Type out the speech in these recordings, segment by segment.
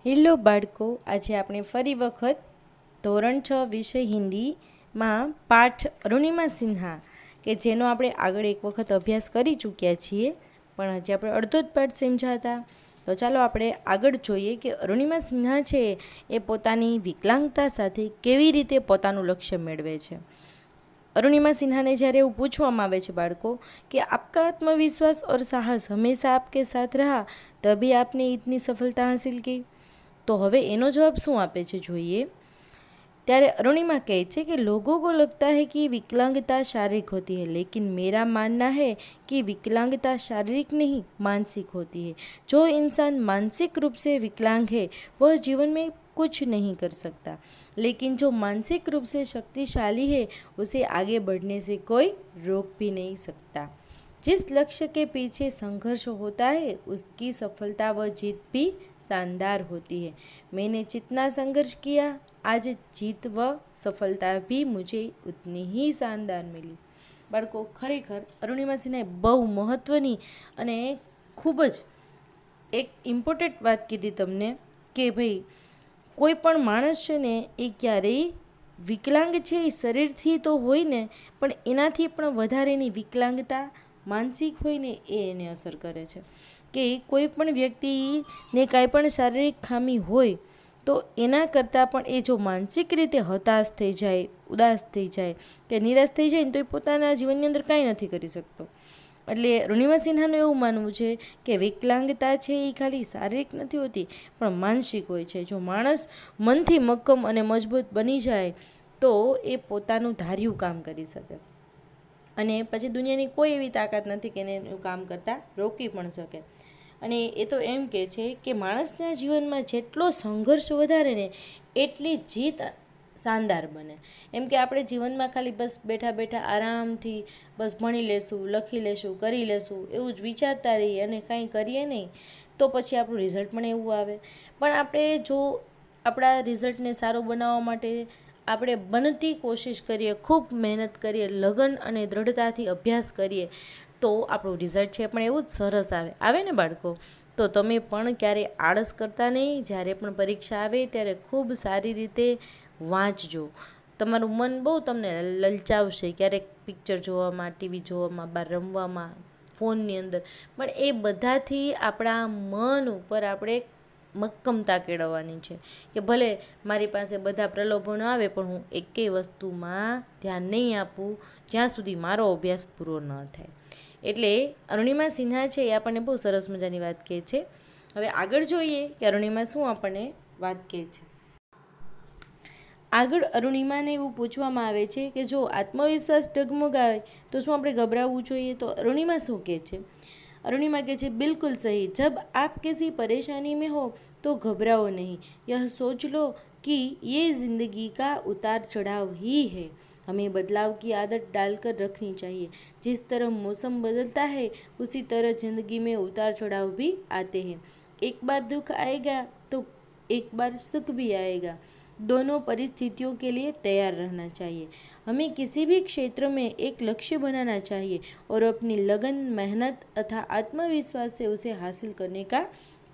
Hello બાળકો, આજે આપણે ફરી વખત ધોરણ 6 વિષય હિન્દીમાં પાઠ અરુણિમા સિન્હા કે જેનો આપણે આગળ એક વખત અભ્યાસ કરી ચૂક્યા છીએ, પણ હજી આપણે અડધો જ પાઠ સમજાતા. તો ચાલો આપણે આગળ જોઈએ કે અરુણિમા સિન્હા છે એ પોતાની વિકલાંગતા સાથે કેવી રીતે પોતાનું લક્ષ્ય મેળવે છે. अरुणिमा सिन्हा ने જ્યારે એવું પૂછવામાં આવે છે બાળકો કે आपका आत्मविश्वास और साहस हमेशा आपके साथ रहा तभी आपने इतनी सफलता हासिल की, तो હવે એનો જવાબ શું આપે છે જોઈએ. ત્યારે अरुणिमा કહે છે कि लोगों को लगता है कि विकलांगता शारीरिक होती है, लेकिन मेरा मानना है कि विकलांगता शारीरिक नहीं मानसिक होती है. जो इंसान मानसिक रूप से विकलांग है वह जीवन में कुछ नहीं कर सकता, लेकिन जो मानसिक रूप से शक्तिशाली है उसे आगे बढ़ने से कोई रोक भी नहीं सकता. जिस लक्ष्य के पीछे संघर्ष होता है उसकी सफलता व जीत भी शानदार होती है. मैंने जितना संघर्ष किया आज जीत व सफलता भी मुझे उतनी ही शानदार मिली. બાળકો, ખરેખર અરુણિમા સિન્હાએ બહુ મહત્ત્વની અને ખૂબ જ એક ઇમ્પોર્ટન્ટ વાત કીધી તમને કે ભાઈ કોઈ પણ માણસ છે ને એ ક્યારેય વિકલાંગ છે એ શરીરથી તો હોય ને, પણ એનાથી પણ વધારે એની વિકલાંગતા માનસિક હોય ને એ એને અસર કરે છે. કે કોઈ પણ વ્યક્તિને કાંઈ પણ શારીરિક ખામી હોય તો એના કરતાં પણ એ જો માનસિક રીતે હતાશ થઈ જાય, ઉદાસ થઈ જાય કે નિરાશ થઈ જાય ને તો એ પોતાના જીવનની અંદર કાંઈ નથી કરી શકતો. એટલે અરુણિમા સિન્હાનું એવું માનવું છે કે વિકલાંગતા છે એ ખાલી શારીરિક નથી હોતી પણ માનસિક હોય છે. જો માણસ મનથી મક્કમ અને મજબૂત બની જાય તો એ પોતાનું ધાર્યું કામ કરી શકે, અને પછી દુનિયાની કોઈ એવી તાકાત નથી કે એને એનું કામ કરતાં રોકી પણ શકે. અને એ તો એમ કહે છે કે માણસના જીવનમાં જેટલો સંઘર્ષ વધારે ને એટલી જીત શાનદાર બને. એમ કે આપણે જીવનમાં ખાલી બસ બેઠા બેઠા આરામથી બસ ભણી લેશું, લખી લેશું, કરી લેશું એવું જ વિચારતા રહીએ અને કાંઈ કરીએ નહીં તો પછી આપણું રિઝલ્ટ પણ એવું આવે. પણ આપણે જો આપણા રિઝલ્ટને સારું બનાવવા માટે આપણે બનતી કોશિશ કરીએ, ખૂબ મહેનત કરીએ, લગન અને દૃઢતાથી અભ્યાસ કરીએ તો આપણું રિઝલ્ટ છે પણ એવું જ સરસ આવે ને બાળકો. તો તમે પણ ક્યારેય આળસ કરતા નહીં, જ્યારે પણ પરીક્ષા આવે ત્યારે ખૂબ સારી રીતે વાંચજો. તમારું મન બહુ તમને લલચાવશે ક્યારેક પિક્ચર જોવામાં, ટીવી જોવામાં, બહાર રમવામાં, ફોનની અંદર, પણ એ બધાથી આપણા મન ઉપર આપણે મક્કમતા કેળવવાની છે કે ભલે મારી પાસે બધા પ્રલોભનો આવે પણ હું એકેય વસ્તુમાં ધ્યાન નહીં આપું જ્યાં સુધી મારો અભ્યાસ પૂરો ન થાય. એટલે અરુણિમા સિન્હા છે એ આપણને બહુ સરસ મજાની વાત કહે છે. હવે આગળ જોઈએ કે અરુણિમા શું આપણને વાત કહે છે. આગળ અરુણિમાને એવું પૂછવામાં આવે છે કે જો આત્મવિશ્વાસ ડગમગાવે તો શું આપણે ગભરાવવું જોઈએ? તો અરુણિમા શું કહે છે? अरुणिमा कहते हैं बिल्कुल सही, जब आप किसी परेशानी में हो तो घबराओ नहीं, यह सोच लो कि ये ज़िंदगी का उतार चढ़ाव ही है. हमें बदलाव की आदत डालकर रखनी चाहिए. जिस तरह मौसम बदलता है उसी तरह ज़िंदगी में उतार चढ़ाव भी आते हैं. एक बार दुख आएगा तो एक बार सुख भी आएगा. दोनों परिस्थितियों के लिए तैयार रहना चाहिए. हमें किसी भी क्षेत्र में एक लक्ष्य बनाना चाहिए और अपनी लगन, मेहनत तथा आत्मविश्वास से उसे हासिल करने का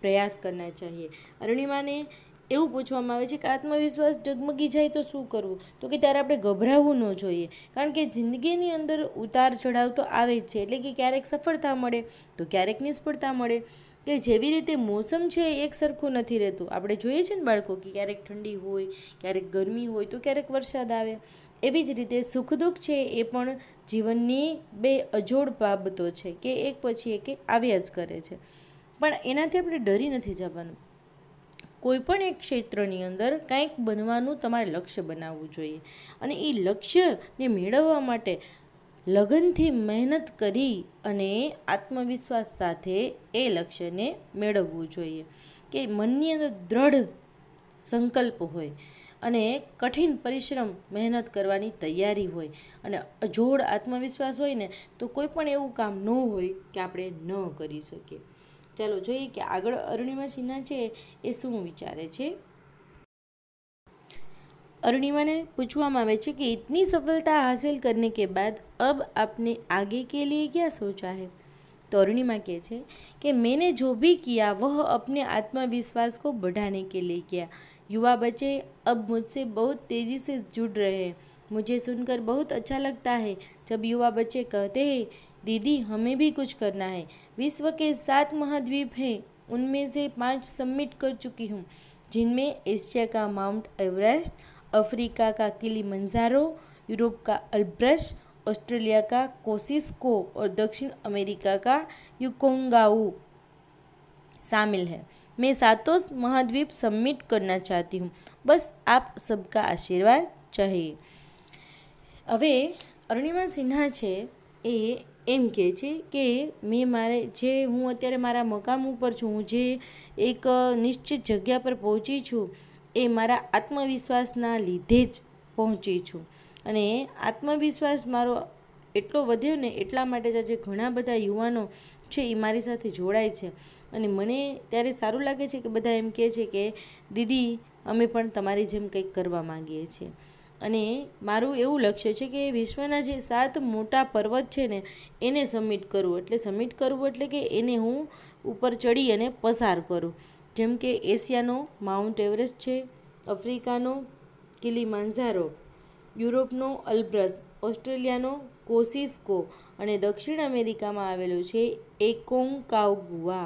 प्रयास करना चाहिए. અરુણિમાને એવું પૂછવામાં આવે છે કે આત્મવિશ્વાસ ડગમગી જાય તો શું કરવું? તો કે ત્યારે આપણે ગભરાવવું ન જોઈએ, કારણ કે જિંદગીની અંદર ઉતાર ચઢાવ તો આવે જ છે. એટલે કે ક્યારેક સફળતા મળે તો ક્યારેક નિષ્ફળતા મળે. કે જેવી રીતે મોસમ છે એક સરખું નથી રહેતું. આપણે જોઈએ છે ને બાળકો કે ક્યારેક ઠંડી હોય, ક્યારેક ગરમી હોય તો ક્યારેક વરસાદ આવે. એવી જ રીતે સુખ દુઃખ છે એ પણ જીવનની બે અજોડ બાબતો છે કે એક પછી એક આવ્યા જ કરે છે. પણ એનાથી આપણે ડરી નથી જવાનું. કોઈ પણ એક ક્ષેત્રની અંદર કંઈક બનવાનું તમારે લક્ષ્ય બનાવવું જોઈએ, અને એ લક્ષ્યને મેળવવા માટે લગનથી મહેનત કરી અને આત્મવિશ્વાસ સાથે એ લક્ષ્યને મેળવવું જોઈએ. કે મનની અંદર દ્રઢ સંકલ્પ હોય અને કઠિન પરિશ્રમ મહેનત કરવાની તૈયારી હોય અને અજોડ આત્મવિશ્વાસ હોય ને તો કોઈ પણ એવું કામ ન હોય કે આપણે ન કરી શકીએ. ચાલો જોઈએ કે આગળ અરુણિમા સિન્હા છે એ શું વિચારે છે. अरुणिमा ने पूछवामां आवे छे कि इतनी सफलता हासिल करने के बाद अब आपने आगे के लिए क्या सोचा है? तो अरुणिमा कहे छे कि मैंने जो भी किया वह अपने आत्मविश्वास को बढ़ाने के लिए किया। युवा बच्चे अब मुझसे बहुत तेज़ी से जुड़ रहे हैं। मुझे सुनकर बहुत अच्छा लगता है जब युवा बच्चे कहते हैं, दीदी हमें भी कुछ करना है। विश्व के 7 महाद्वीप हैं, उनमें से 5 सबमिट कर चुकी हूँ, जिनमें एशिया का माउंट एवरेस्ट, अफ्रीका का किलिमंजारो, यूरोप का अल्ब्रस, ऑस्ट्रेलिया का कोसिस्को और दक्षिण अमेरिका का युकोंगाऊ शामिल है। मैं 7 महाद्वीप सबमिट करना चाहती हूँ, बस आप सबका आशीर्वाद चाहिए। હવે અરુણિમા સિન્હા છે એ એમ કહે છે કે હું અત્યારે મારા મકામ ઉપર છું, હું જે એક નિશ્ચિત જગ્યા પર પહોંચી છું એ મારા આત્મવિશ્વાસના લીધે જ પહોંચી છું, અને આત્મવિશ્વાસ મારો એટલો વધ્યો ને એટલા માટે જ આજે ઘણા બધા યુવાનો છે એ મારી સાથે જોડાય છે, અને મને ત્યારે સારું લાગે છે કે બધા એમ કહે છે કે દીદી અમે પણ તમારી જેમ કંઈક કરવા માંગીએ છીએ। અને મારું એવું લક્ષ્ય છે કે વિશ્વના જે 7 મોટા પર્વત છે ને એને સબમિટ કરવું એટલે કે એને હું ઉપર ચડી અને પસાર કરું, જેમ કે એશિયાનો માઉન્ટ એવરેસ્ટ છે, અફ્રિકાનો કિલિમાંજારો, યુરોપનો અલ્બ્રસ, ઓસ્ટ્રેલિયાનો કોસિસ્કો અને દક્ષિણ અમેરિકામાં આવેલું છે એકોન્કાગુઆ।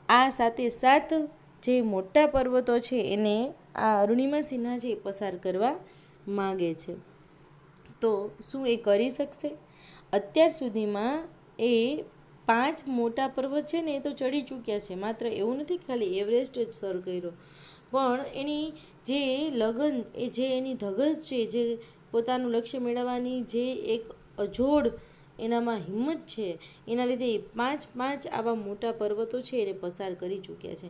આ 7 જે મોટા પર્વતો છે એને આ અરુણિમા સિન્હા છે પસાર કરવા માગે છે। તો શું એ કરી શકશે? અત્યાર સુધીમાં એ 5 મોટા પર્વત છે ને એ તો ચડી ચૂક્યા છે, માત્ર એવું નથી ખાલી એવરેસ્ટ જ સર કર્યો, પણ એની જે લગન જે એની ધગશ છે, જે પોતાનું લક્ષ્ય મેળવવાની જે એક અજોડ એનામાં હિંમત છે, એના લીધે 5 આવા મોટા પર્વતો છે એને પસાર કરી ચૂક્યા છે।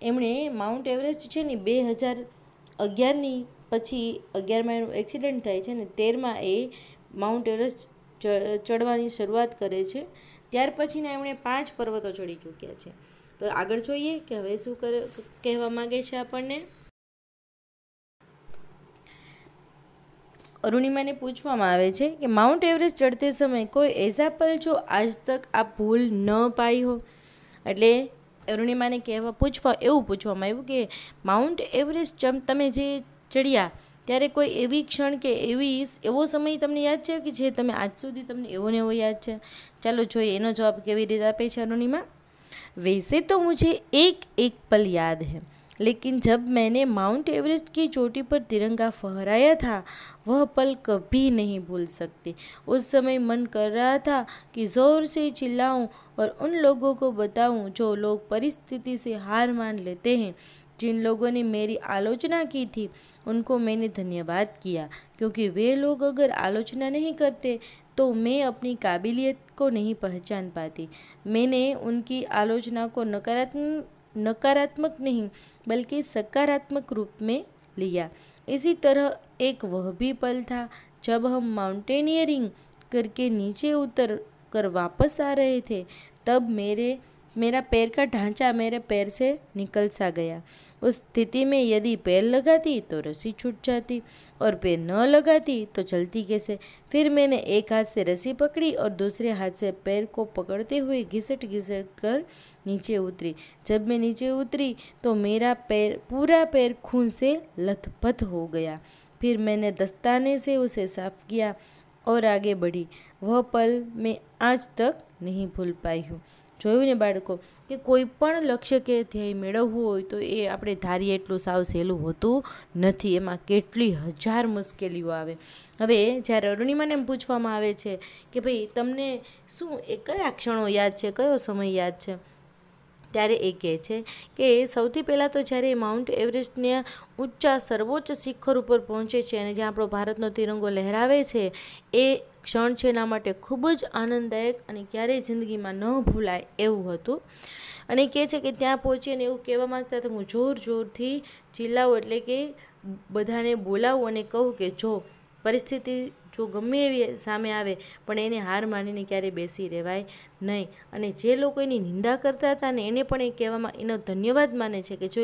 એમણે માઉન્ટ એવરેસ્ટ છે ને 2011ની પછી 11માં એનું એક્સિડન્ટ થાય છે ને 13માં એ માઉન્ટ એવરેસ્ટ ચડવાની શરૂઆત કરે છે, ત્યાર પછીના એમણે 5 પર્વતો ચડી ચૂક્યા છે। તો આગળ જોઈએ કે હવે શું કહેવા માગે છે આપણને। अरुणिमा ने पूछवामां आवे छे कि माउंट एवरेस्ट चढ़ते समय कोई ऐसा पल जो आज तक आप भूल न पाई हो। एटले अरुणिमा ने पूछवामां आव्युं कि माउंट एवरेस्ट तमे जे चढ़्या त्यारे कोई एवी क्षण के एवो समय तमने याद छे कि जे तमे आज सुधी तमने एवो ने एवो याद छे। चालो जोईए एनो जवाब केवी रीते आपे छे अरुणिमा। वैसे तो मुझे एक पल याद है, लेकिन जब मैंने माउंट एवरेस्ट की चोटी पर तिरंगा फहराया था वह पल कभी नहीं भूल सकती। उस समय मन कर रहा था कि ज़ोर से चिल्लाऊं और उन लोगों को बताऊं जो लोग परिस्थिति से हार मान लेते हैं। जिन लोगों ने मेरी आलोचना की थी उनको मैंने धन्यवाद किया, क्योंकि वे लोग अगर आलोचना नहीं करते तो मैं अपनी काबिलियत को नहीं पहचान पाती। मैंने उनकी आलोचना को नकारात्मक नहीं बल्कि सकारात्मक रूप में लिया। इसी तरह एक वह भी पल था जब हम माउंटेनियरिंग करके नीचे उतर कर वापस आ रहे थे, तब मेरा पैर का ढांचा मेरे पैर से निकल सा गया। उस स्थिति में यदि पैर लगाती तो रस्सी छूट जाती और पैर न लगाती तो चलती कैसे। फिर मैंने एक हाथ से रस्सी पकड़ी और दूसरे हाथ से पैर को पकड़ते हुए घिसट कर नीचे उतरी। जब मैं नीचे उतरी तो मेरा पूरा पैर खून से लथपथ हो गया। फिर मैंने दस्ताने से उसे साफ किया और आगे बढ़ी। वह पल मैं आज तक नहीं भूल पाई हूँ। જોયું ને બાળકો કે કોઈ પણ લક્ષ્ય કે ધ્યેય મેળવવું હોય તો એ આપણે ધારીએ એટલું સાવ સહેલું હોતું નથી, એમાં કેટલી હજાર મુશ્કેલીઓ આવે। હવે જ્યારે અરુણિમાને પૂછવામાં આવે છે કે ભાઈ તમને શું એ કયા ક્ષણો યાદ છે, કયો સમય યાદ છે, ત્યારે એ કહે છે કે સૌથી પહેલાં તો જ્યારે માઉન્ટ એવરેસ્ટને ઊંચા સર્વોચ્ચ શિખર ઉપર પહોંચે છે અને જ્યાં આપણો ભારતનો તિરંગો લહેરાવે છે એ ક્ષણ છે એના માટે ખૂબ જ આનંદદાયક અને ક્યારેય જિંદગીમાં ન ભૂલાય એવું હતું। અને કહે છે કે ત્યાં પહોંચીને એવું કહેવા માગતા હતા હું જોરથી ચિલ્લાવું, એટલે કે બધાને બોલાવું અને કહું કે જો પરિસ્થિતિ જો ગમે એવી સામે આવે પણ એને હાર માનીને ક્યારેય બેસી રહેવાય નહીં। અને જે લોકો એની નિંદા કરતા હતા ને એને પણ એ કહેવામાં એનો ધન્યવાદ માને છે કે જો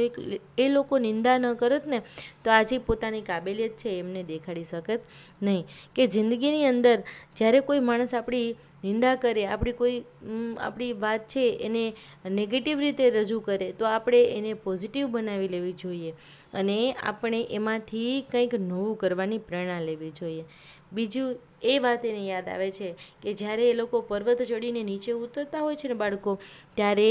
એ લોકો નિંદા ન કરત ને તો આજે પોતાની કાબેલિયત છે એમને દેખાડી શકત નહીં। કે જિંદગીની અંદર જ્યારે કોઈ માણસ આપણી નિંદા કરે, આપણી કોઈ આપણી વાત છે એને નેગેટિવ રીતે રજૂ કરે તો આપણે એને પોઝિટિવ બનાવી લેવી જોઈએ અને આપણે એમાંથી કંઈક નવું કરવાની પ્રેરણા લેવી જોઈએ. બીજું એ વાત એને યાદ આવે છે કે જ્યારે એ લોકો પર્વત ચડીને નીચે ઉતરતા હોય છે ને બાળકો, ત્યારે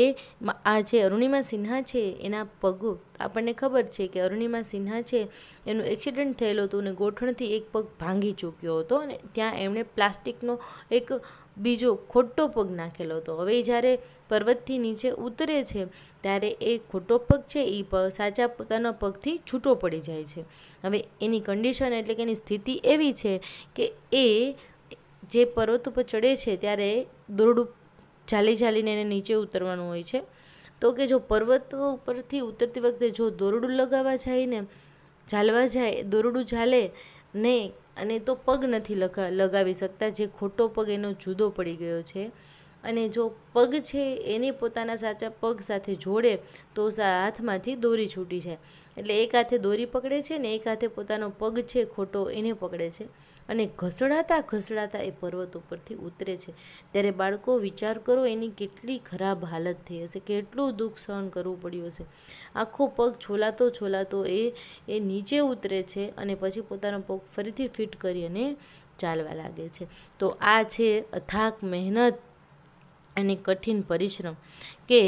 આ જે અરુણિમા સિન્હા છે એના પગ, આપણને ખબર છે કે અરુણિમા સિન્હા છે એનું એક્સિડન્ટ થયેલું હતું અને ગોઠણથી એક પગ ભાંગી ચૂક્યો હતો અને ત્યાં એમણે પ્લાસ્ટિકનો એક બીજો ખોટો પગ નાખેલો હતો. હવે જ્યારે પર્વતથી નીચે ઉતરે છે ત્યારે એ ખોટો પગ છે એ સાચા પોતાના પગથી છૂટો પડી જાય છે. હવે એની કન્ડિશન એટલે કે એની સ્થિતિ એવી છે કે એ જે પર્વત ઉપર ચડે છે ત્યારે દોરડું ચાલીને એને નીચે ઉતરવાનું હોય છે. તો કે જો પર્વત ઉપરથી ઉતરતી વખતે જો દોરડું લગાવવા જાય ને, ચાલવા જાય, દોરડું ચાલે નહીં અને તો પગ નથી લગાવી શકતા, જે ખોટો પગ એનો જુદો પડી ગયો છે. અને જો પગ છે એને પોતાના સાચા પગ સાથે જોડે તો હાથમાંથી દોરી છૂટી જાય. એટલે એક હાથે દોરી પકડે છે ને એક હાથે પોતાનો પગ છે ખોટો એને પકડે છે અને ઘસડાતા એ પર્વત ઉપરથી ઉતરે છે. ત્યારે બાળકો વિચાર કરો એની કેટલી ખરાબ હાલત થઈ હશે, કેટલું દુઃખ સહન કરવું પડ્યું હશે. આખો પગ છોલાતો એ નીચે ઉતરે છે અને પછી પોતાનો પગ ફરીથી ફિટ કરી અને ચાલવા લાગે છે. તો આ છે અથાક મહેનત અને કઠિન પરિશ્રમ કે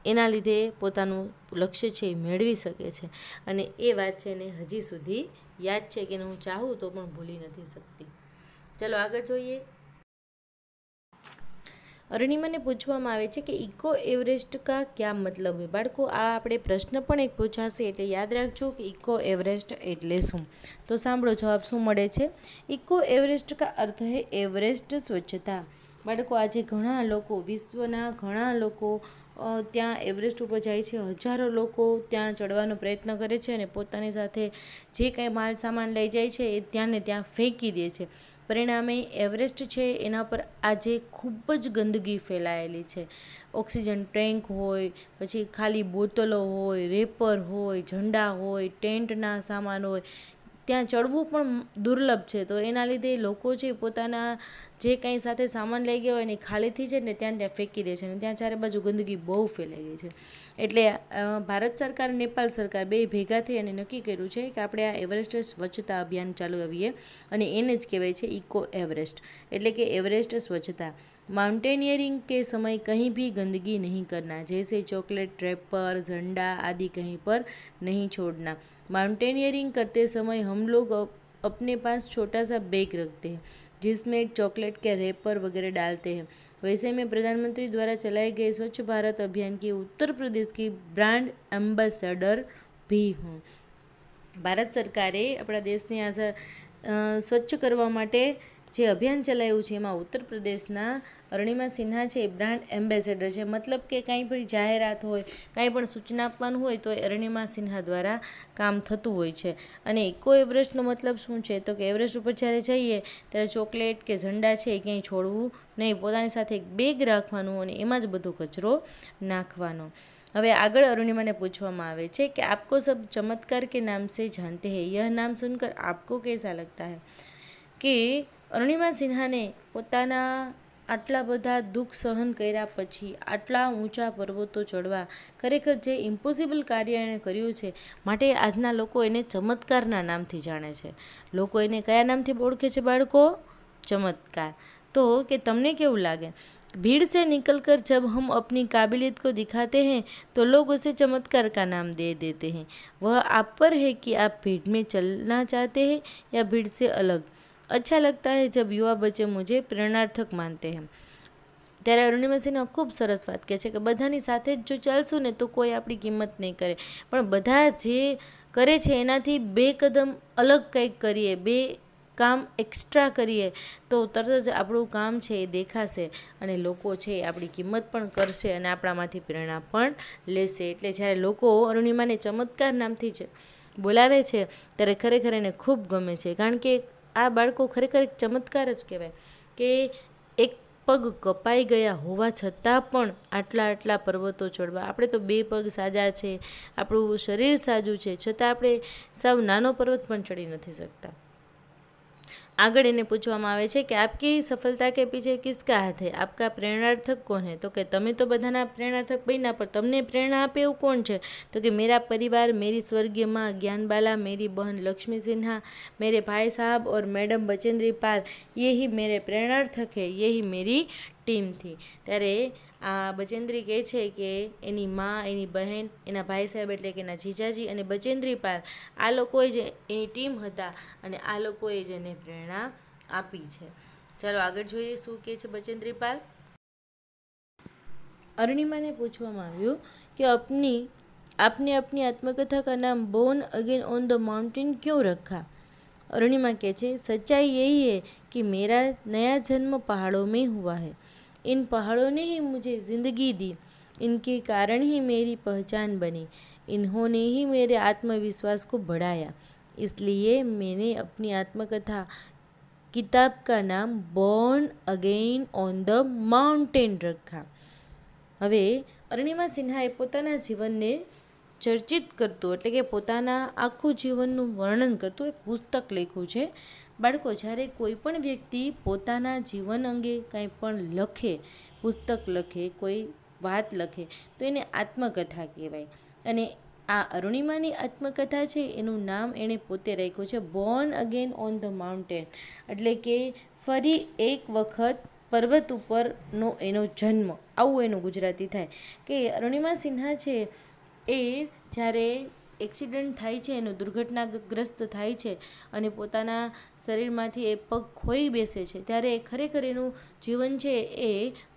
એના લીધે પોતાનું લક્ષ્ય છે એ મેળવી શકે છે. અને એ વાત છે એને હજી સુધી યાદ છે કે હું ચાહું તો પણ ભૂલી નથી શકતી. ચલો આગળ જોઈએ. અરુણિમાને પૂછવામાં આવે છે કે ઇકો એવરેસ્ટ કા ક્યાં મતલબ है. બાળકો આ આપણે પ્રશ્ન પણ એક પૂછાશે એટલે યાદ રાખજો કે ઇકો એવરેસ્ટ એટલે શું. તો સાંભળો જવાબ શું મળે છે. ઇકો એવરેસ્ટ કા અર્થ है એવરેસ્ટ સ્વચ્છતા. બાળકો આજે ઘણા લોકો, વિશ્વના ઘણા લોકો ત્યાં એવરેસ્ટ ઉપર જાય છે. હજારો લોકો ત્યાં ચડવાનો પ્રયત્ન કરે છે અને પોતાની સાથે જે કાંઈ માલ સામાન લઈ જાય છે એ ત્યાં ને ત્યાં ફેંકી દે છે. પરિણામે એવરેસ્ટ છે એના પર આજે ખૂબ જ ગંદકી ફેલાયેલી છે. ઓક્સિજન ટેન્ક હોય, પછી ખાલી બોટલો હોય, રેપર હોય, ઝંડા હોય, ટેન્ટના સામાન હોય, ત્યાં ચડવું પણ દુર્લભ છે. તો એના લીધે લોકો છે પોતાના જે કંઈ સાથે સામાન લઈ ગયા હોય ને ખાલીથી છે ને ત્યાં ફેંકી દે છે અને ત્યાં ચારે બાજુ ગંદકી બહુ ફેલાઈ ગઈ છે. એટલે ભારત સરકાર, નેપાળ સરકાર બે ભેગા થઈ અને નક્કી કર્યું છે કે આપણે આ એવરેસ્ટ સ્વચ્છતા અભિયાન ચાલુ આવીએ અને એને જ કહેવાય છે ઇકો એવરેસ્ટ, એટલે કે એવરેસ્ટ સ્વચ્છતા. माउंटेनियरिंग के समय कहीं भी गंदगी नहीं करना, जैसे चॉकलेट, रैपर, झंडा आदि कहीं पर नहीं छोड़ना. माउंटेनियरिंग करते समय हम लोग अपने पास छोटा सा बैग रखते हैं जिसमें चॉकलेट के रैपर वगैरह डालते हैं. वैसे मैं प्रधानमंत्री द्वारा चलाए गए स्वच्छ भारत अभियान की उत्तर प्रदेश की ब्रांड एम्बेसडर भी हूँ. ભારત સરકારે આપણા દેશને સ્વચ્છ કરવા માટે જે અભિયાન ચલાવ્યું છે એમાં ઉત્તર પ્રદેશના અરુણિમા સિન્હા છે એ બ્રાન્ડ એમ્બેસેડર છે. મતલબ કે કાંઈ પણ જાહેરાત હોય, કાંઈ પણ સૂચના આપવાનું હોય તો અરુણિમા સિન્હા દ્વારા કામ થતું હોય છે. અને ઇકો એવરેસ્ટનો મતલબ શું છે તો કે એવરેસ્ટ ઉપર જ્યારે જઈએ ત્યારે ચોકલેટ કે ઝંડા છે એ ક્યાંય છોડવું નહીં, પોતાની સાથે એક બેગ રાખવાનું અને એમાં જ બધો કચરો નાખવાનો. હવે આગળ અરુણિમાને પૂછવામાં આવે છે કે આપકો સબ ચમત્કાર કે નામ સે જાનતે હૈ, યહ નામ સુનકર આપકો कैसा लगता है. કે અરુણિમા સિન્હાને પોતાના આટલા બધા દુઃખ સહન કર્યા પછી આટલા ઊંચા પર્વતો ચડવા ખરેખર જે ઇમ્પોસિબલ કાર્ય એણે કર્યું છે માટે આજના લોકો એને ચમત્કારના નામથી જાણે છે. લોકો એને કયા નામથી ઓળખે છે બાળકો? ચમત્કાર. તો કે તમને કેવું લાગે? भीड़ से निकलकर जब हम अपनी काबिलियत को दिखाते हैं तो लोग उसे चमत्कार का नाम दे देते हैं. वह आप पर है कि आप भीड़ में चलना चाहते हैं या भीड़ से अलग. अच्छा लगता है जब युवा बच्चे मुझे प्रेरणार्थक मानते हैं. ત્યારે અરુણિમા સિન્હા ખૂબ સરસ વાત કહે છે કે બધાની સાથે જ જો ચાલશું ને તો કોઈ આપણી કિંમત નહીં કરે, પણ બધા જે કરે છે એનાથી બે કદમ અલગ કંઈક કરીએ, બે કામ એક્સ્ટ્રા કરીએ તો તરત જ આપણું કામ છે એ દેખાશે અને લોકો છે એ આપણી કિંમત પણ કરશે અને આપણામાંથી પ્રેરણા પણ લેશે. એટલે જ્યારે લોકો અરુણિમાને ચમત્કાર નામથી જ બોલાવે છે ત્યારે ખરેખર એને ખૂબ ગમે છે, કારણ કે આ બાળકો ખરેખર એક ચમત્કાર જ કહેવાય કે એક પગ કપાઈ ગયા હોવા છતાં પણ આટલા પર્વતો ચડવા. આપણે તો બે પગ સાજા છે, આપણું શરીર સાજું છે, છતાં આપણે સાવ નાનો પર્વત પણ ચડી નથી શકતા. આગળ એને પૂછવામાં આવે છે કે આપકી સફળતા કે પીછે કિસકા હાથ હે, આપકા પ્રેરણાર્થક કોણ હે? તો કે તમે તો બધાના પ્રેરણાર્થક બન્યા, પણ તમને પ્રેરણા આપે એવું કોણ છે? તો કે મેરા પરિવાર, મેરી સ્वर्गीय माँ ज्ञानबाला, मेरी बहन लक्ष्मी सिन्हा, मेरे भाई साहब और मैडम बचेंद्री पाल, यही मेरे प्रेरणार्थक है, यही मेरी ટીમ थी। ત્યારે આ બચેન્દ્રી કહે છે કે એની માં, એની બહેન, એના ભાઈ સાહેબ એટલે કે એના જીજાજી અને બચેન્દ્રી પાલ, આ લોકોએ જે એની ટીમ હતા અને આ લોકોએ જ એને પ્રેરણા આપી છે। ચાલો આગળ જોઈએ શું કહે છે બચેન્દ્રી પાલ। અરુણિમાને પૂછવામાં આવ્યું કે आपने अपनी आत्मकथा का नाम born again on the mountain क्यों रखा? अरुणिमा कहते सच्चाई यही है कि मेरा नया जन्म पहाड़ों में हुआ है। इन पहाड़ों ने ही मुझे ज़िंदगी दी, इनके कारण ही मेरी पहचान बनी, इन्होंने ही मेरे आत्मविश्वास को बढ़ाया, इसलिए मैंने अपनी आत्मकथा किताब का नाम born again on the mountain रखा। હવે અરુણિમા સિન્હાએ પોતાના જીવનને ચર્ચિત કરતું એટલે કે પોતાના આખું જીવનનું વર્ણન કરતું એક પુસ્તક લખ્યું છે। બાળકો, જ્યારે કોઈ પણ વ્યક્તિ પોતાના જીવન અંગે કંઈ પણ લખે, પુસ્તક લખે, કોઈ વાત લખે તો એને આત્મકથા કહેવાય। અને આ અરુણિમાની આત્મકથા છે એનું નામ એણે પોતે રાખ્યું છે Born again on the mountain, એટલે કે ફરી એક વખત પર્વત ઉપરનો એનો જન્મ, આવું એનું ગુજરાતી થાય। કે અરુણિમા સિન્હા છે એ જ્યારે એક્સિડન્ટ થાય છે, એનું દુર્ઘટનાગ્રસ્ત થાય છે અને પોતાના શરીરમાંથી એ પગ ખોઈ બેસે છે, ત્યારે ખરેખર એનું જીવન છે એ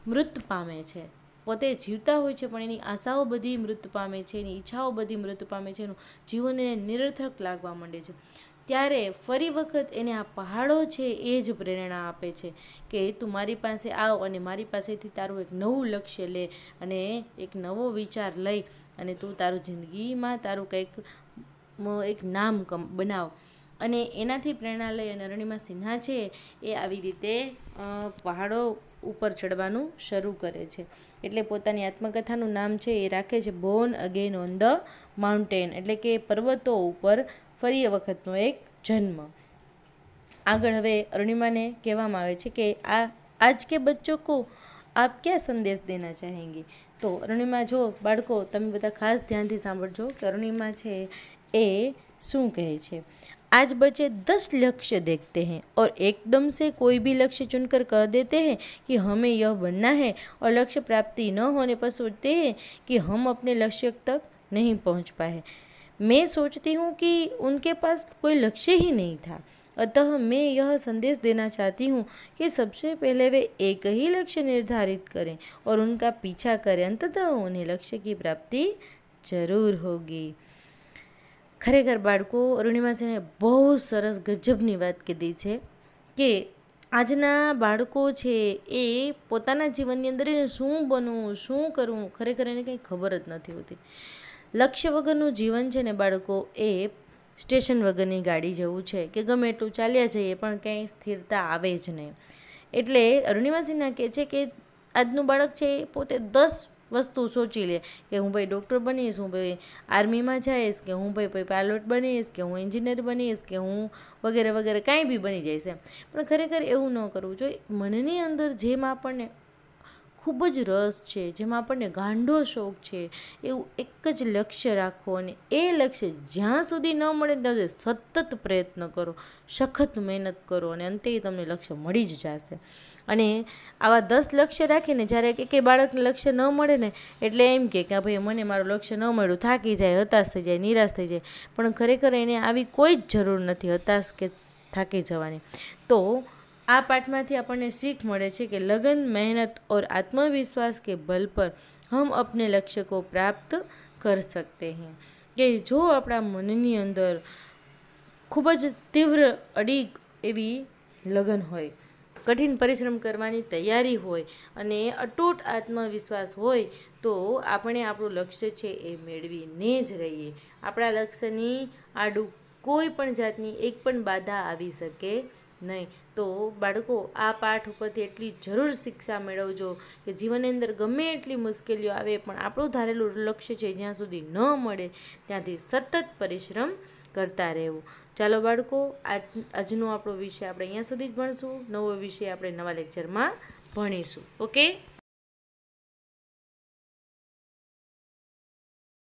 મૃત પામે છે। પોતે જીવતા હોય છે પણ એની આશાઓ બધી મૃત પામે છે, એની ઈચ્છાઓ બધી મૃત પામે છે, એનું જીવન એને નિરર્થક લાગવા માંડે છે। ત્યારે ફરી વખત એને આ પહાડો છે એ જ પ્રેરણા આપે છે કે તું મારી પાસે આવ અને મારી પાસેથી તારું એક નવું લક્ષ્ય લે અને એક નવો વિચાર લઈ અને તું તારું જિંદગીમાં તારું કંઈક એક નામ બનાવ। અને એનાથી પ્રેરણા લઈ અને અરુણિમા સિન્હા છે એ આવી રીતે પહાડો ઉપર ચડવાનું શરૂ કરે છે। એટલે પોતાની આત્મકથાનું નામ છે એ રાખે છે Born again on the mountain, એટલે કે પર્વતો ઉપર ફરી વખતનો એક જન્મ। આગળ હવે અરુણિમાને કહેવામાં આવે છે કે आज के बच्चों को आप क्या संदेश देना चाहेंगे? તો અરુણિમા, જો બાળકો તમે બધા ખાસ ધ્યાનથી સાંભળજો કે અરુણિમા છે એ શું કહે છે। आज बच्चे 10 लक्ष्य देखते हैं और एकदम से कोई भी लक्ष्य चुनकर कह देते हैं कि हमें यह बनना है और लक्ष्य प्राप्ति न होने पर सोचते हैं कि हम अपने लक्ष्य तक नहीं पहुंच पाए। मैं सोचती हूँ कि उनके पास कोई लक्ष्य ही नहीं था, अतः मैं यह संदेश देना चाहती हूँ कि सबसे पहले वे एक ही लक्ष्य निर्धारित करें और उनका पीछा करें, अंततः उन्हें लक्ष्य की प्राप्ति जरूर होगी। ખરેખર બાળકો, અરુણિમા સિન્હાએ બહુ સરસ ગજબની વાત કીધી છે કે આજના બાળકો છે એ પોતાના જીવનની અંદર એને શું બનવું, શું કરવું, ખરેખર એને કંઈ ખબર જ નથી હોતી। લક્ષ્ય વગરનું જીવન છે ને બાળકો એ સ્ટેશન વગરની ગાડી જેવું છે કે ગમે એટલું ચાલ્યા જઈએ પણ કંઈ સ્થિરતા આવે જ નહીં। એટલે અરુણિમા સિન્હા કહે છે કે આજનું બાળક છે એ પોતે 10 વસ્તુ સોચી લે કે હું ભાઈ ડૉક્ટર બનીશ, હું ભાઈ આર્મીમાં જઈશ, કે હું ભાઈ પાયલોટ બનીશ, કે હું એન્જિનિયર બનીશ, કે હું વગેરે વગેરે કાંઈ બી બની જઈશ એમ। પણ ખરેખર એવું ન કરવું જોઈએ। મનની અંદર જેમ આપણને ખૂબ જ રસ છે, જેમાં આપણને ગાંડો શોખ છે, એવું એક જ લક્ષ્ય રાખો અને એ લક્ષ્ય જ્યાં સુધી ન મળે ત્યાં સુધી સતત પ્રયત્ન કરો, સખત મહેનત કરો અને અંતે તમને લક્ષ્ય મળી જ જશે। અને આવા 10 લક્ષ્ય રાખીને જ્યારે કે બાળકને લક્ષ્ય ન મળે ને એટલે એમ કે ભાઈ મને મારું લક્ષ્ય ન મળ્યું, થાકી જાય, હતાશ થઈ જાય, નિરાશ થઈ જાય, પણ ખરેખર એને આવી કોઈ જ જરૂર નથી હતાશ કે થાકી જવાની। તો આ પાઠમાંથી આપણને શીખ મળે છે કે લગન, મહેનત और आत्मविश्वास के बल पर हम अपने लक्ष्य को प्राप्त कर सकते हैं। કે જો આપણા મનની અંદર ખૂબ જ તીવ્ર અડીગ એવી લગન હોય, કઠિન પરિશ્રમ કરવાની તૈયારી હોય અને અતૂટ આત્મવિશ્વાસ હોય તો આપણે આપણું લક્ષ્ય છે એ મેળવીને જ રહીએ। આપણા લક્ષ્યની આડું કોઈ પણ જાતની એક પણ બાધા આવી શકે નહીં। તો બાળકો, આ પાઠ ઉપરથી એટલી જરૂર શિક્ષા મેળવજો કે જીવનની અંદર ગમે એટલી મુશ્કેલીઓ આવે પણ આપણું ધારેલું લક્ષ્ય છે જ્યાં સુધી ન મળે ત્યાંથી સતત પરિશ્રમ કરતા રહેવું. ચાલો બાળકો, આજનો આપણો વિષય આપણે અહીંયા સુધી જ ભણશું. નવો વિષય આપણે નવા લેક્ચરમાં ભણીશું. ઓકે.